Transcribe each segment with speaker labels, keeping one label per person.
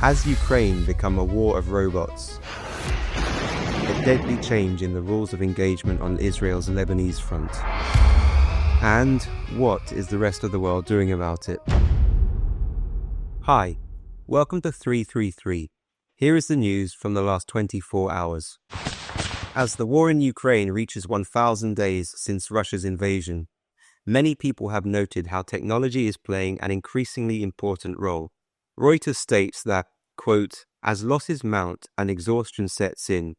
Speaker 1: Has Ukraine become a war of robots? A deadly change in the rules of engagement on Israel's Lebanese front. And what is the rest of the world doing about it? Hi, welcome to 333. Here is the news from the last 24 hours. As the war in Ukraine reaches 1,000 days since Russia's invasion, many people have noted how technology is playing an increasingly important role. Reuters states that, quote, as losses mount and exhaustion sets in,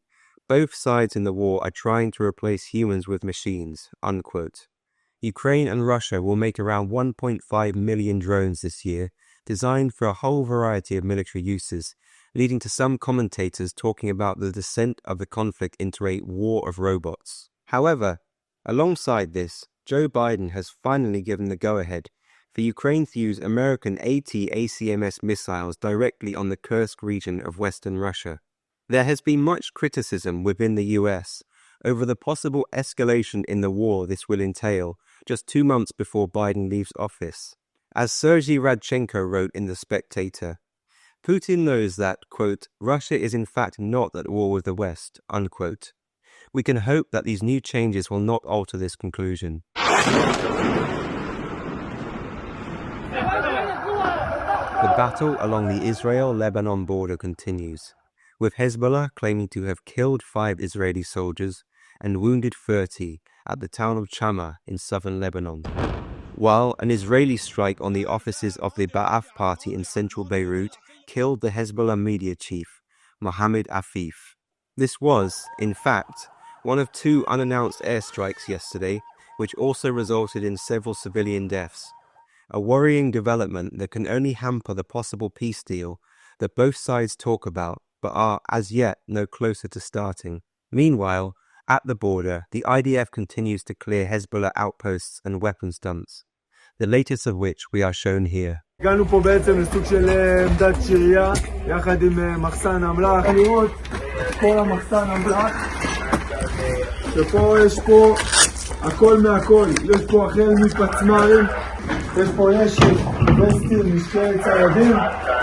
Speaker 1: both sides in the war are trying to replace humans with machines, unquote. Ukraine and Russia will make around 1.5 million drones this year, designed for a whole variety of military uses, leading to some commentators talking about the descent of the conflict into a war of robots. However, alongside this, Joe Biden has finally given the go-ahead for Ukraine to use American AT-ACMS missiles directly on the Kursk region of western Russia. There has been much criticism within the US over the possible escalation in the war this will entail just 2 months before Biden leaves office. As Sergei Radchenko wrote in The Spectator, Putin knows that, quote, Russia is in fact not at war with the West, unquote. We can hope that these new changes will not alter this conclusion. The battle along the Israel-Lebanon border continues, with Hezbollah claiming to have killed 5 Israeli soldiers and wounded 30 at the town of Chama in southern Lebanon, while an Israeli strike on the offices of the Ba'ath party in central Beirut killed the Hezbollah media chief, Mohammed Afif. This was, in fact, one of 2 unannounced airstrikes yesterday, which also resulted in several civilian deaths. A worrying development that can only hamper the possible peace deal that both sides talk about, but are as yet no closer to starting. Meanwhile, at the border, the IDF continues to clear Hezbollah outposts and weapons dumps, the latest of which we are shown here.
Speaker 2: הגענו פה בעצם לסוג של עמדת שרייה, יחד עם מחסן אמל"ח. לראות כל המחסן אמל"ח, שפה יש פה הכל מהכל, יש פה החל מפצמ"רים, יש פה ישף, וסטים, משקי ציידים,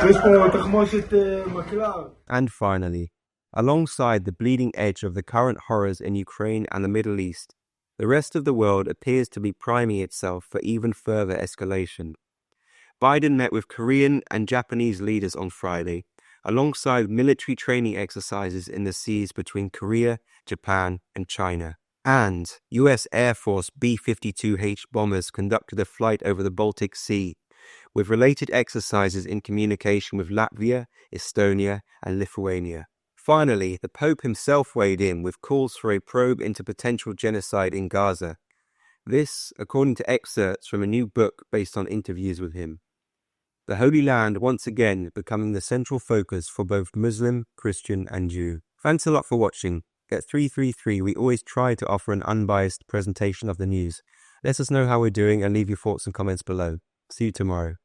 Speaker 2: יש פה תחמושת מקלר.
Speaker 1: And finally, alongside the bleeding edge of the current horrors in Ukraine and the Middle East, the rest of the world appears to be priming itself for even further escalation. Biden met with Korean and Japanese leaders on Friday, alongside military training exercises in the seas between Korea, Japan, and China. And US Air Force B-52H bombers conducted a flight over the Baltic Sea, with related exercises in communication with Latvia, Estonia, and Lithuania. Finally, the Pope himself weighed in with calls for a probe into potential genocide in Gaza. This, according to excerpts from a new book based on interviews with him. The Holy Land once again becoming the central focus for both Muslim, Christian, and Jew. Thanks a lot for watching. At 333, we always try to offer an unbiased presentation of the news. Let us know how we're doing and leave your thoughts and comments below. See you tomorrow.